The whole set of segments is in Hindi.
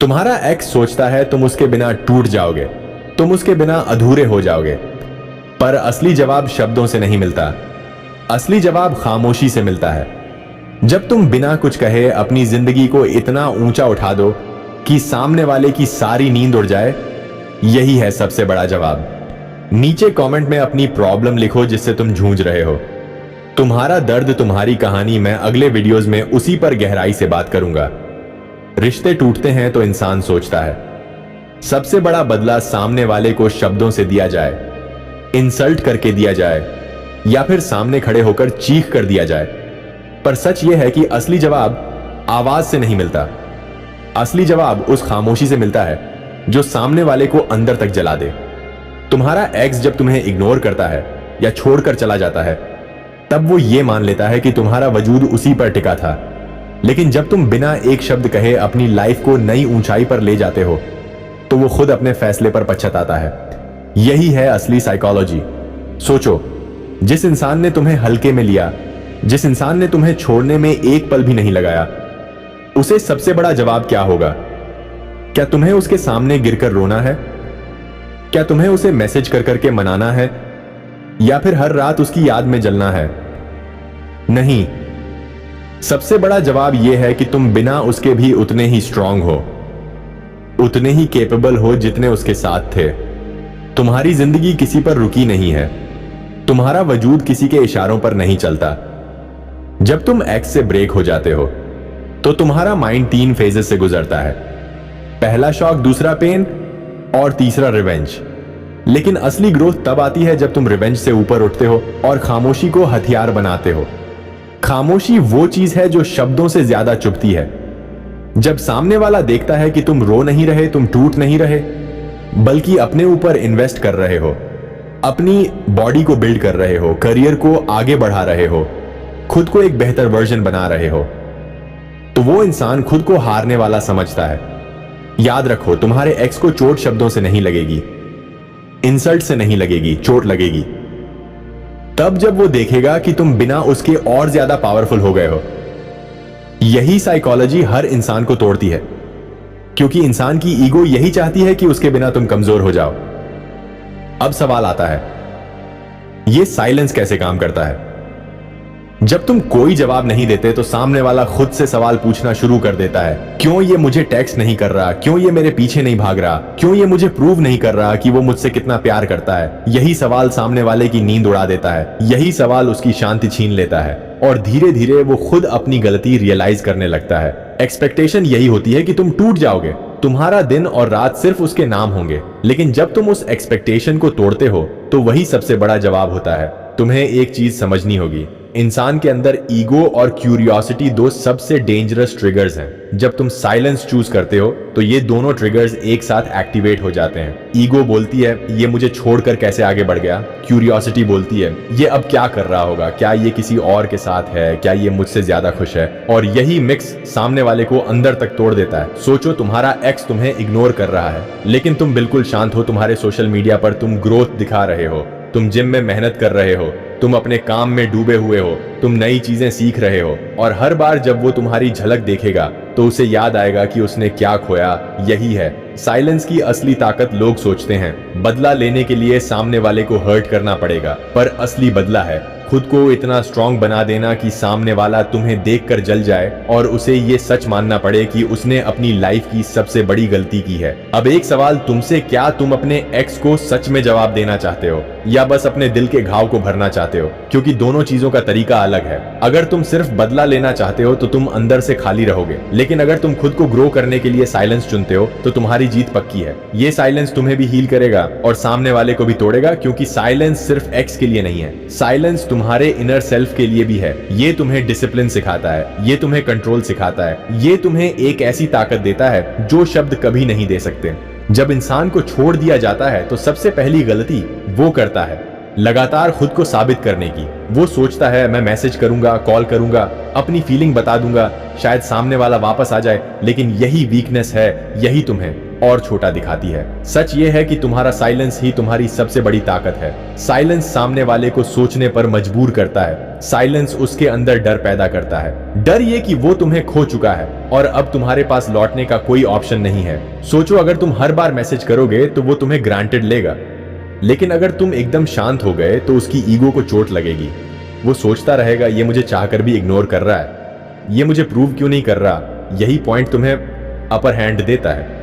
तुम्हारा एक्स सोचता है तुम उसके बिना टूट जाओगे, तुम उसके बिना अधूरे हो जाओगे। पर असली जवाब शब्दों से नहीं मिलता, असली जवाब खामोशी से मिलता है। जब तुम बिना कुछ कहे अपनी जिंदगी को इतना ऊंचा उठा दो कि सामने वाले की सारी नींद उड़ जाए, यही है सबसे बड़ा जवाब। नीचे कमेंट में अपनी प्रॉब्लम लिखो जिससे तुम जूझ रहे हो। तुम्हारा दर्द, तुम्हारी कहानी, मैं अगले वीडियोस में उसी पर गहराई से बात करूंगा। रिश्ते टूटते हैं तो इंसान सोचता है सबसे बड़ा बदला सामने वाले को शब्दों से दिया जाए, इंसल्ट करके दिया जाए, या फिर सामने खड़े होकर चीख कर दिया जाए। पर सच यह है कि असली जवाब आवाज से नहीं मिलता, असली जवाब उस खामोशी से मिलता है जो सामने वाले को अंदर तक जला दे। तुम्हारा एक्स जब तुम्हें इग्नोर करता है या छोड़कर चला जाता है, तब वो ये मान लेता है कि तुम्हारा वजूद उसी पर टिका था। लेकिन जब तुम बिना एक शब्द कहे अपनी लाइफ को नई ऊंचाई पर ले जाते हो, तो वो खुद अपने फैसले पर पछताता है। यही है असली साइकोलॉजी। सोचो, जिस इंसान ने तुम्हें हल्के में लिया, जिस इंसान ने तुम्हें छोड़ने में एक पल भी नहीं लगाया, उसे सबसे बड़ा जवाब क्या होगा? क्या तुम्हें उसके सामने गिरकर रोना है? क्या तुम्हें उसे मैसेज कर करके मनाना है, या फिर हर रात उसकी याद में जलना है? नहीं, सबसे बड़ा जवाब यह है कि तुम बिना उसके भी उतने ही स्ट्रांग हो, उतने ही कैपेबल हो जितने उसके साथ थे। तुम्हारी जिंदगी किसी पर रुकी नहीं है, तुम्हारा वजूद किसी के इशारों पर नहीं चलता। जब तुम एक्स से ब्रेक हो जाते हो, तो तुम्हारा माइंड 3 फेजेस से गुजरता है। पहला शॉक, दूसरा पेन, और तीसरा रिवेंज। लेकिन असली ग्रोथ तब आती है जब तुम रिवेंज से ऊपर उठते हो और खामोशी को हथियार बनाते हो। खामोशी वो चीज है जो शब्दों से ज्यादा चुभती है। जब सामने वाला देखता है कि तुम रो नहीं रहे, तुम टूट नहीं रहे, बल्कि अपने ऊपर इन्वेस्ट कर रहे हो, अपनी बॉडी को बिल्ड कर रहे हो, करियर को आगे बढ़ा रहे हो, खुद को एक बेहतर वर्जन बना रहे हो, तो वो इंसान खुद को हारने वाला समझता है। याद रखो, तुम्हारे एक्स को चोट शब्दों से नहीं लगेगी, इंसल्ट से नहीं लगेगी, चोट लगेगी तब जब वो देखेगा कि तुम बिना उसके और ज्यादा पावरफुल हो गए हो। यही साइकोलॉजी हर इंसान को तोड़ती है, क्योंकि इंसान की ईगो यही चाहती है कि उसके बिना तुम कमजोर हो जाओ। अब सवाल आता है, ये साइलेंस कैसे काम करता है? जब तुम कोई जवाब नहीं देते तो सामने वाला खुद से सवाल पूछना शुरू कर देता है। क्यों ये मुझे टेक्स्ट नहीं कर रहा? क्यों ये मेरे पीछे नहीं भाग रहा? क्यों ये मुझे प्रूव नहीं कर रहा कि वो मुझसे कितना प्यार करता है? यही सवाल सामने वाले की नींद उड़ा देता है, यही सवाल उसकी शांति छीन लेता है, और धीरे धीरे वो खुद अपनी गलती रियलाइज करने लगता है। एक्सपेक्टेशन यही होती है कि तुम टूट जाओगे, तुम्हारा दिन और रात सिर्फ उसके नाम होंगे। लेकिन जब तुम उस एक्सपेक्टेशन को तोड़ते हो, तो वही सबसे बड़ा जवाब होता है। तुम्हें एक चीज समझनी होगी, इंसान के अंदर ईगो और क्यूरियोसिटी 2 सबसे डेंजरस ट्रिगर्स हैं। जब तुम साइलेंस चूज करते हो, तो ये दोनों ट्रिगर्स एक साथ एक्टिवेट हो जाते हैं। ईगो बोलती है ये मुझे छोड़कर कैसे आगे बढ़ गया, क्यूरियोसिटी बोलती है ये अब क्या कर रहा होगा, क्या ये किसी और के साथ है, क्या ये मुझसे ज्यादा खुश है, और यही मिक्स सामने वाले को अंदर तक तोड़ देता है। सोचो, तुम्हारा एक्स तुम्हें इग्नोर कर रहा है, लेकिन तुम बिल्कुल शांत हो, तुम्हारे सोशल मीडिया पर तुम ग्रोथ दिखा रहे हो, तुम जिम में मेहनत कर रहे हो, तुम अपने काम में डूबे हुए हो, तुम नई चीजें सीख रहे हो, और हर बार जब वो तुम्हारी झलक देखेगा तो उसे याद आएगा कि उसने क्या खोया। यही है साइलेंस की असली ताकत। लोग सोचते हैं बदला लेने के लिए सामने वाले को हर्ट करना पड़ेगा, पर असली बदला है खुद को इतना स्ट्रांग बना देना कि सामने वाला तुम्हें देखकर जल जाए और उसे ये सच मानना पड़े कि उसने अपनी लाइफ की सबसे बड़ी गलती की है। अब एक सवाल तुमसे, क्या तुम अपने एक्स को सच में जवाब देना चाहते हो, या बस अपने दिल के घाव को भरना चाहते हो? क्योंकि दोनों चीजों का तरीका अलग है। अगर तुम सिर्फ बदला लेना चाहते हो तो तुम अंदर से खाली रहोगे, लेकिन अगर तुम खुद को ग्रो करने के लिए साइलेंस चुनते हो तो तुम्हारी जीत पक्की है। ये साइलेंस तुम्हें भी हील करेगा और सामने वाले को भी तोड़ेगा, क्योंकि साइलेंस सिर्फ एक्स के लिए नहीं है, साइलेंस तुम्हारे इनर सेल्फ के लिए भी है। ये तुम्हें डिसिप्लिन सिखाता है, ये तुम्हें कंट्रोल सिखाता है, ये तुम्हें एक ऐसी ताकत देता है जो शब्द कभी नहीं दे सकते। जब इंसान को छोड़ दिया जाता है तो सबसे पहली गलती वो करता है लगातार खुद को साबित करने की। वो सोचता है मैं मैसेज करूंगा, कॉल करूंगा, अपनी फीलिंग बता दूंगा, शायद सामने वाला वापस आ जाए, लेकिन यही वीकनेस है, यही तुम्हें और छोटा दिखाती है। सच ये है कि तुम्हारा साइलेंस ही तुम्हारी सबसे बड़ी ताकत है। साइलेंस सामने वाले को सोचने पर मजबूर करता है। साइलेंस उसके अंदर डर पैदा करता है। डर ये कि वो तुम्हें खो चुका है और अब तुम्हारे पास लौटने का कोई ऑप्शन नहीं है। सोचो, अगर तुम हर बार मैसेज करोगे तो वो तुम्हें ग्रांटेड लेगा, लेकिन अगर तुम एकदम शांत हो गए तो उसकी ईगो को चोट लगेगी। वो सोचता रहेगा ये मुझे चाहकर भी इग्नोर कर रहा है, ये मुझे प्रूव क्यों नहीं कर रहा। यही पॉइंट तुम्हें अपर हैंड देता है।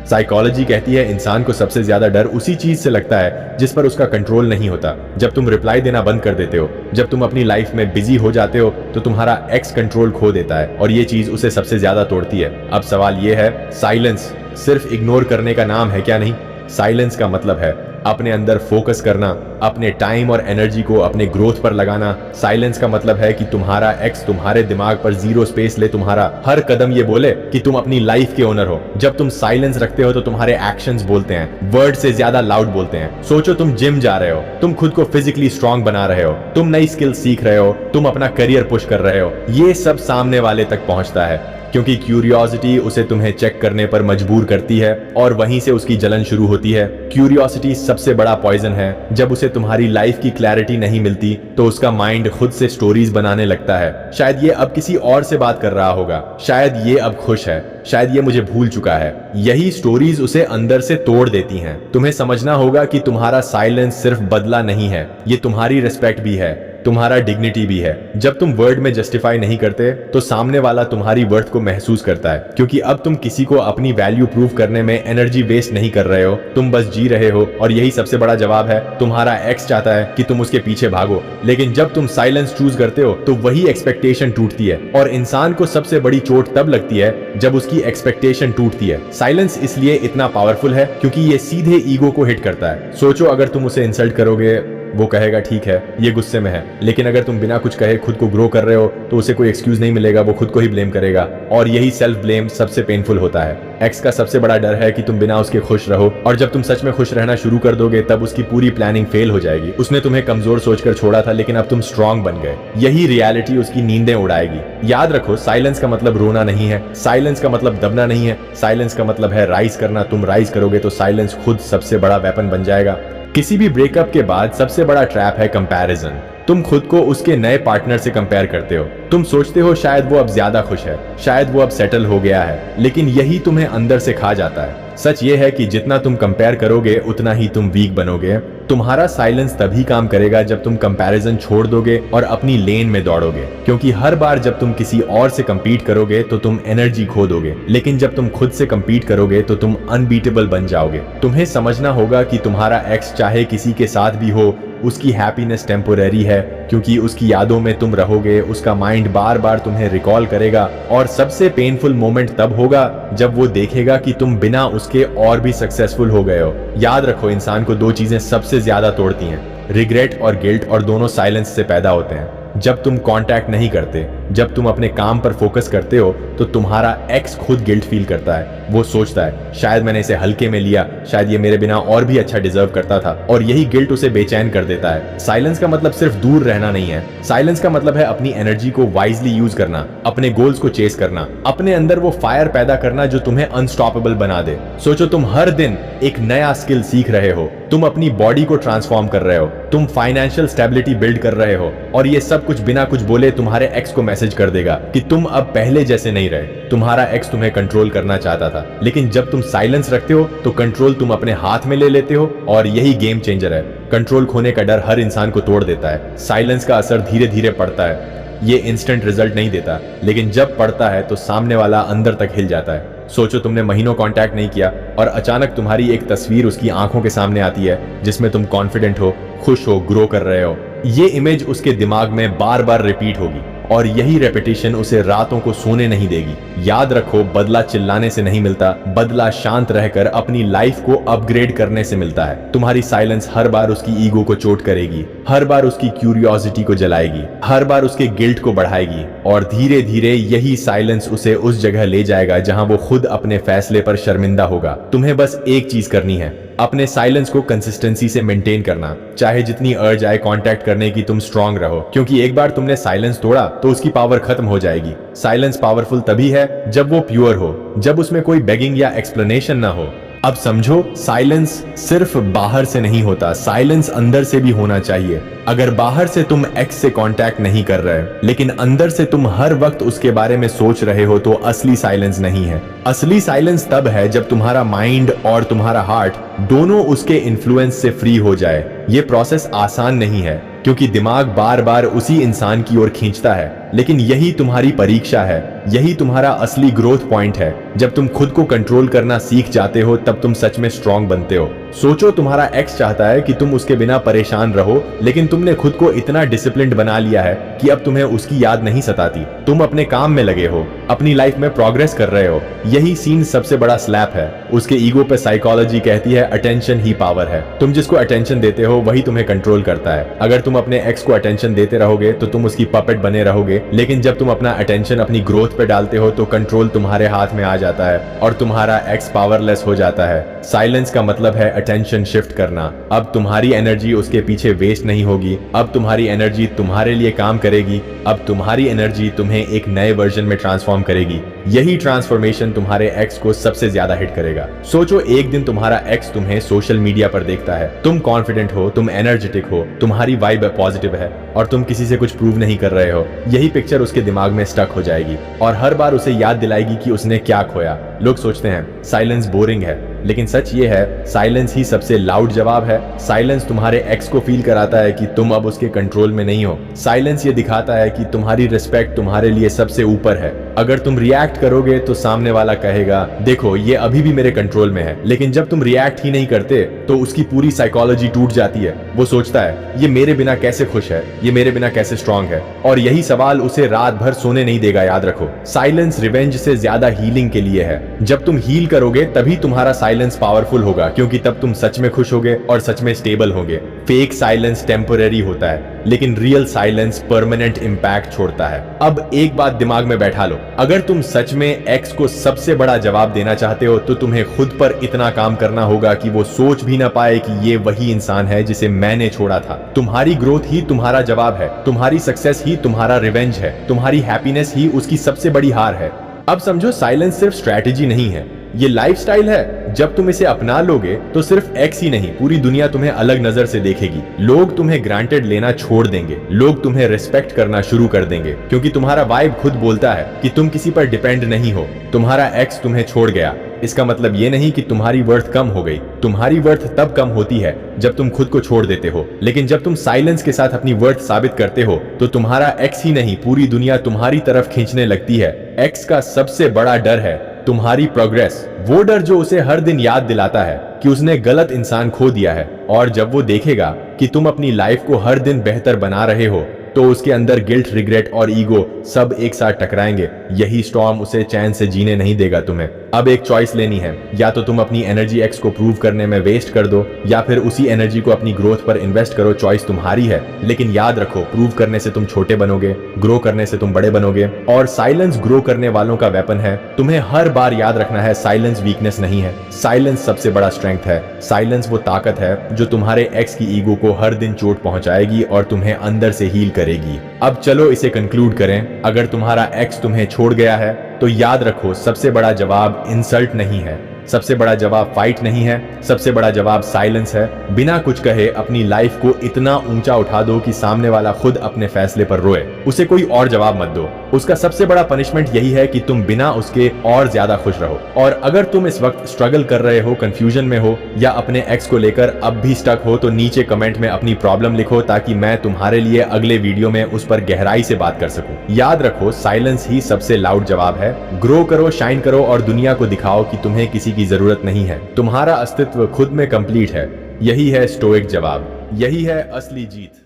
साइकोलॉजी कहती है इंसान को सबसे ज्यादा डर उसी चीज से लगता है जिस पर उसका कंट्रोल नहीं होता। जब तुम रिप्लाई देना बंद कर देते हो, जब तुम अपनी लाइफ में बिजी हो जाते हो, तो तुम्हारा एक्स कंट्रोल खो देता है और ये चीज उसे सबसे ज्यादा तोड़ती है। अब सवाल ये है, साइलेंस सिर्फ इग्नोर करने का नाम है क्या? नहीं, साइलेंस का मतलब है अपने अंदर फोकस करना, अपने टाइम और एनर्जी को अपने ग्रोथ पर लगाना। साइलेंस का मतलब है कि तुम्हारा एक्स तुम्हारे दिमाग पर जीरो स्पेस ले, तुम्हारा हर कदम ये बोले कि तुम अपनी लाइफ के ओनर हो। जब तुम साइलेंस रखते हो तो तुम्हारे एक्शंस बोलते हैं, वर्ड से ज्यादा लाउड बोलते हैं। सोचो, तुम जिम जा रहे हो, तुम खुद को फिजिकली स्ट्रांग बना रहे हो, तुम नई स्किल सीख रहे हो, तुम अपना करियर पुश कर रहे हो। ये सब सामने वाले तक पहुंचता है क्योंकि क्यूरियोसिटी उसे तुम्हें चेक करने पर मजबूर करती है और वहीं से उसकी जलन शुरू होती है। क्यूरियोसिटी सबसे बड़ा पॉइजन है। जब उसे तुम्हारी लाइफ की क्लैरिटी नहीं मिलती तो उसका माइंड खुद से स्टोरीज बनाने लगता है। शायद ये अब किसी और से बात कर रहा होगा, शायद ये अब खुश है, शायद ये मुझे भूल चुका है। यही स्टोरीज उसे अंदर से तोड़ देती हैं। तुम्हें समझना होगा कि तुम्हारा साइलेंस सिर्फ बदला नहीं है, ये तुम्हारी रिस्पेक्ट भी है, तुम्हारा डिग्निटी भी है। जब तुम वर्ड में जस्टिफाई नहीं करते तो सामने वाला तुम्हारी वर्थ को महसूस करता है, क्योंकि अब तुम किसी को अपनी वैल्यू प्रूव करने में एनर्जी वेस्ट नहीं कर रहे हो, तुम बस जी रहे हो। और यही सबसे बड़ा जवाब है। तुम्हारा एक्स चाहता है कि तुम उसके पीछे भागो, लेकिन जब तुम साइलेंस चूज करते हो तो वही एक्सपेक्टेशन टूटती है। और इंसान को सबसे बड़ी चोट तब लगती है जब उसकी एक्सपेक्टेशन टूटती है। साइलेंस इसलिए इतना पावरफुल है क्योंकि ये सीधे ईगो को हिट करता है। सोचो, अगर तुम उसे इंसल्ट करोगे, वो कहेगा ठीक है ये गुस्से में है, लेकिन अगर तुम बिना कुछ कहे खुद को ग्रो कर रहे हो तो उसे कोई एक्सक्यूज नहीं मिलेगा, वो खुद को ही ब्लेम करेगा। और यही सेल्फ ब्लेम सबसे पेनफुल होता है। एक्स का सबसे बड़ा डर है कि तुम बिना उसके खुश रहो, और जब तुम सच में खुश रहना शुरू कर दोगे तब उसकी पूरी प्लानिंग फेल हो जाएगी। उसने तुम्हें कमजोर सोचकर छोड़ा था, लेकिन अब तुम स्ट्रांग बन गए। यही रियलिटी उसकी नींदें उड़ाएगी। याद रखो, साइलेंस का मतलब रोना नहीं है, साइलेंस का मतलब दबना नहीं है, साइलेंस का मतलब है राइज करना। तुम राइज करोगे तो साइलेंस खुद सबसे बड़ा वेपन बन जाएगा। किसी भी ब्रेकअप के बाद सबसे बड़ा ट्रैप है कंपैरिजन। तुम खुद को उसके नए पार्टनर से कंपेयर करते हो। तुम सोचते हो शायद वो अब ज्यादा खुश है, शायद वो अब सेटल हो गया है, लेकिन यही तुम्हें अंदर से खा जाता है। सच ये है कि जितना तुम कंपेयर करोगे उतना ही तुम वीक बनोगे। तुम्हारा साइलेंस तभी काम करेगा जब तुम कंपैरिजन छोड़ दोगे और अपनी लेन में दौड़ोगे, क्योंकि हर बार जब तुम किसी और से compete करोगे तो तुम एनर्जी खो दोगे, लेकिन जब तुम खुद से compete करोगे तो तुम अनबीटेबल बन जाओगे। तुम्हें समझना होगा कि तुम्हारा एक्स चाहे किसी के साथ भी हो, उसकी हैप्पीनेस टेम्पोररी है, क्योंकि उसकी यादों में तुम रहोगे, उसका माइंड बार बार तुम्हें रिकॉल करेगा। और सबसे पेनफुल मोमेंट तब होगा जब वो देखेगा कि तुम बिना उसके और भी सक्सेसफुल हो गए हो। याद रखो, इंसान को दो चीजें सबसे ज्यादा तोड़ती हैं, रिग्रेट और गिल्ट, और दोनों साइलेंस से पैदा होते हैं। जब तुम कांटेक्ट नहीं करते, जब तुम अपने काम पर फोकस करते हो, तो तुम्हारा एक्स खुद गिल्ट फील करता है। वो सोचता है शायद मैंने इसे हल्के में लिया, शायद ये मेरे बिना और भी अच्छा डिजर्व करता था, और यही गिल्ट उसे बेचैन कर देता है। साइलेंस का मतलब सिर्फ दूर रहना नहीं है, साइलेंस का मतलब है अपनी एनर्जी को वाइजली यूज करना, अपने गोल्स को चेस करना, अपने अंदर वो फायर पैदा करना जो तुम्हें अनस्टॉपेबल बना दे। सोचो, तुम हर दिन एक नया स्किल सीख रहे हो, तुम अपनी बॉडी को ट्रांसफॉर्म कर रहे हो, तुम फाइनेंशियल स्टेबिलिटी बिल्ड कर रहे हो, और ये सब कुछ बिना कुछ बोले तुम्हारे एक्स को मैसेज कर देगा कि तुम अब पहले जैसे नहीं रहे। तुम्हारा एक्स तुम्हें कंट्रोल करना चाहता था, लेकिन जब तुम साइलेंस रखते हो तो कंट्रोल तुम अपने हाथ में ले लेते हो, और यही गेम चेंजर है। कंट्रोल खोने का डर हर इंसान को तोड़ देता है। साइलेंस का असर धीरे धीरे पड़ता है, ये इंस्टेंट रिजल्ट नहीं देता, लेकिन जब पड़ता है तो सामने वाला अंदर तक हिल जाता है। सोचो, तुमने महीनों कांटेक्ट नहीं किया और अचानक तुम्हारी एक तस्वीर उसकी आंखों के सामने आती है जिसमें तुम कॉन्फिडेंट हो, खुश हो, ग्रो कर रहे हो। ये इमेज उसके दिमाग में बार बार रिपीट होगी, और यही रेपिटेशन उसे रातों को सोने नहीं देगी। याद रखो, बदला चिल्लाने से नहीं मिलता, बदला शांत रहकर अपनी लाइफ को अपग्रेड करने से मिलता है। तुम्हारी साइलेंस हर बार उसकी ईगो को चोट करेगी, हर बार उसकी क्यूरियोसिटी को जलाएगी, हर बार उसके गिल्ट को बढ़ाएगी, और धीरे धीरे यही साइलेंस उसे उस जगह ले जाएगा जहां वो खुद अपने फैसले पर शर्मिंदा होगा। तुम्हें बस एक चीज करनी है, अपने साइलेंस को कंसिस्टेंसी से मेंटेन करना, चाहे जितनी अर्ज आए कांटेक्ट करने की तुम स्ट्रांग रहो, क्योंकि एक बार तुमने साइलेंस तोड़ा तो उसकी पावर खत्म हो जाएगी। साइलेंस पावरफुल तभी है जब वो प्योर हो, जब उसमें कोई बेगिंग या एक्सप्लेनेशन ना हो। अब समझो, साइलेंस सिर्फ बाहर से नहीं होता, साइलेंस अंदर से भी होना चाहिए। अगर बाहर से तुम एक्स से कांटेक्ट नहीं कर रहे लेकिन अंदर से तुम हर वक्त उसके बारे में सोच रहे हो तो असली साइलेंस नहीं है। असली साइलेंस तब है जब तुम्हारा माइंड और तुम्हारा हार्ट दोनों उसके इन्फ्लुएंस से फ्री हो जाए। ये प्रोसेस आसान नहीं है क्योंकि दिमाग बार बार उसी इंसान की ओर खींचता है, लेकिन यही तुम्हारी परीक्षा है, यही तुम्हारा असली ग्रोथ पॉइंट है। जब तुम खुद को कंट्रोल करना सीख जाते हो तब तुम सच में स्ट्रांग बनते हो। सोचो, तुम्हारा एक्स चाहता है कि तुम उसके बिना परेशान रहो, लेकिन तुमने खुद को इतना डिसिप्लिन्ड बना लिया है कि अब तुम्हें उसकी याद नहीं सताती। तुम अपने काम में लगे हो, अपनी लाइफ में प्रोग्रेस कर रहे हो। यही सीन सबसे बड़ा स्लैप है। उसके ईगो पे साइकोलॉजी कहती है अटेंशन ही पावर है। तुम जिसको अटेंशन देते हो वही तुम्हें कंट्रोल करता है। अगर तुम अपने एक्स को अटेंशन देते रहोगे तो तुम उसकी पपेट बने रहोगे, लेकिन जब तुम अपना अटेंशन अपनी ग्रोथ पे डालते हो तो कंट्रोल तुम्हारे हाथ में आ जाता है और तुम्हारा एक्स पावरलेस हो जाता है। साइलेंस का मतलब है अटेंशन शिफ्ट करना। अब तुम्हारी एनर्जी उसके पीछे वेस्ट नहीं होगी, अब तुम्हारी एनर्जी तुम्हारे लिए काम करेगी, अब तुम्हारी एनर्जी तुम्हें एक नए वर्जन में ट्रांसफॉर्म करेगी। यही ट्रांसफॉर्मेशन तुम्हारे एक्स को सबसे ज्यादा हिट करेगा। सोचो, एक दिन तुम्हारा एक्स तुम्हें सोशल मीडिया पर देखता है, तुम कॉन्फिडेंट हो, तुम एनर्जेटिक हो, तुम्हारी वाइब पॉजिटिव है और तुम किसी से कुछ प्रूव नहीं कर रहे हो। यही पिक्चर उसके दिमाग में स्टक हो जाएगी और हर बार उसे याद दिलाएगी कि उसने क्या खोया। लोग सोचते हैं साइलेंस बोरिंग है, लेकिन सच ये है साइलेंस ही सबसे लाउड जवाब है। साइलेंस तुम्हारे एक्स को फील कराता है कि तुम अब उसके कंट्रोल में नहीं हो। साइलेंस ये दिखाता है कि तुम्हारी रिस्पेक्ट तुम्हारे लिए सबसे ऊपर है। अगर तुम रिएक्ट करोगे तो सामने वाला कहेगा देखो ये अभी भी मेरे कंट्रोल में है, लेकिन जब तुम रिएक्ट ही नहीं करते तो उसकी पूरी साइकोलॉजी टूट जाती है। वो सोचता है ये मेरे बिना कैसे खुश है, ये मेरे बिना कैसे स्ट्रांग है, और यही सवाल उसे रात भर सोने नहीं देगा। याद रखो, साइलेंस रिवेंज से ज्यादा हीलिंग के लिए है। जब तुम हील करोगे तभी तुम्हारा साइलेंस पावरफुल होगा, क्योंकि तब तुम सच में खुश होगे और सच में स्टेबल होगे। फेक साइलेंस टेम्पररी होता है, लेकिन रियल साइलेंस परमानेंट इंपैक्ट छोड़ता है। अब एक बात दिमाग में बैठा लो, अगर तुम सच में एक्स को सबसे बड़ा जवाब देना चाहते हो तो तुम्हें खुद पर इतना काम करना होगा कि वो सोच भी ना पाए कि ये वही इंसान है जिसे मैंने छोड़ा था। तुम्हारी ग्रोथ ही तुम्हारा जवाब है, तुम्हारी सक्सेस ही तुम्हारा रिवेंज है, तुम्हारी हैप्पीनेस ही उसकी सबसे बड़ी हार है। अब समझो, साइलेंस सिर्फ स्ट्रैटेजी नहीं है, ये लाइफस्टाइल है। जब तुम इसे अपना लोगे तो सिर्फ एक्स ही नहीं, पूरी दुनिया तुम्हें अलग नजर से देखेगी। लोग तुम्हें ग्रांटेड लेना छोड़ देंगे, लोग तुम्हें रिस्पेक्ट करना शुरू कर देंगे, क्योंकि तुम्हारा वाइब खुद बोलता है कि तुम किसी पर डिपेंड नहीं हो। तुम्हारा एक्स तुम्हें छोड़ गया, इसका मतलब ये नहीं कि तुम्हारी वर्थ कम हो गई। तुम्हारी वर्थ तब कम होती है जब तुम खुद को छोड़ देते हो, लेकिन जब तुम साइलेंस के साथ अपनी वर्थ साबित करते हो तो तुम्हारा एक्स ही नहीं, पूरी दुनिया तुम्हारी तरफ खींचने लगती है। एक्स का सबसे बड़ा डर है तुम्हारी प्रोग्रेस, वो डर जो उसे हर दिन याद दिलाता है कि उसने गलत इंसान खो दिया है। और जब वो देखेगा कि तुम अपनी लाइफ को हर दिन बेहतर बना रहे हो तो उसके अंदर गिल्ट, रिग्रेट और ईगो सब एक साथ टकराएंगे। यही स्टॉर्म उसे चैन से जीने नहीं देगा तुम्हें। अब एक चॉइस लेनी है, या तो तुम अपनी एनर्जी एक्स को प्रूव करने में वेस्ट कर दो या फिर उसी एनर्जी को अपनी ग्रोथ पर इन्वेस्ट करो। चॉइस तुम्हारी है, लेकिन याद रखो, प्रूव करने से तुम छोटे बनोगे, ग्रो करने से तुम बड़े बनोगे। और साइलेंस ग्रो करने वालों का वेपन है। तुम्हें हर बार याद रखना है, साइलेंस वीकनेस नहीं है, साइलेंस सबसे बड़ा स्ट्रेंथ है। साइलेंस वो ताकत है जो तुम्हारे एक्स की ईगो को हर दिन चोट पहुंचाएगी और तुम्हें अंदर से हील करेगी। अब चलो इसे कंक्लूड करें। अगर तुम्हारा एक्स तुम्हें छोड़ गया है तो याद रखो, सबसे बड़ा जवाब इंसल्ट नहीं है, सबसे बड़ा जवाब फाइट नहीं है, सबसे बड़ा जवाब साइलेंस है। बिना कुछ कहे अपनी लाइफ को इतना ऊंचा उठा दो कि सामने वाला खुद अपने फैसले पर रोए। उसे कोई और जवाब मत दो। उसका सबसे बड़ा पनिशमेंट यही है कि तुम बिना उसके और ज्यादा खुश रहो। और अगर तुम इस वक्त स्ट्रगल कर रहे हो, कंफ्यूजन में हो या अपने एक्स को लेकर अब भी स्टक हो तो नीचे कमेंट में अपनी प्रॉब्लम लिखो, ताकि मैं तुम्हारे लिए अगले वीडियो में उस पर गहराई से बात कर सकूं। याद रखो, साइलेंस ही सबसे लाउड जवाब है। ग्रो करो, शाइन करो और दुनिया को दिखाओ कि तुम्हें किसी की जरूरत नहीं है। तुम्हारा अस्तित्व खुद में कंप्लीट है। यही है स्टोइक जवाब, यही है असली जीत।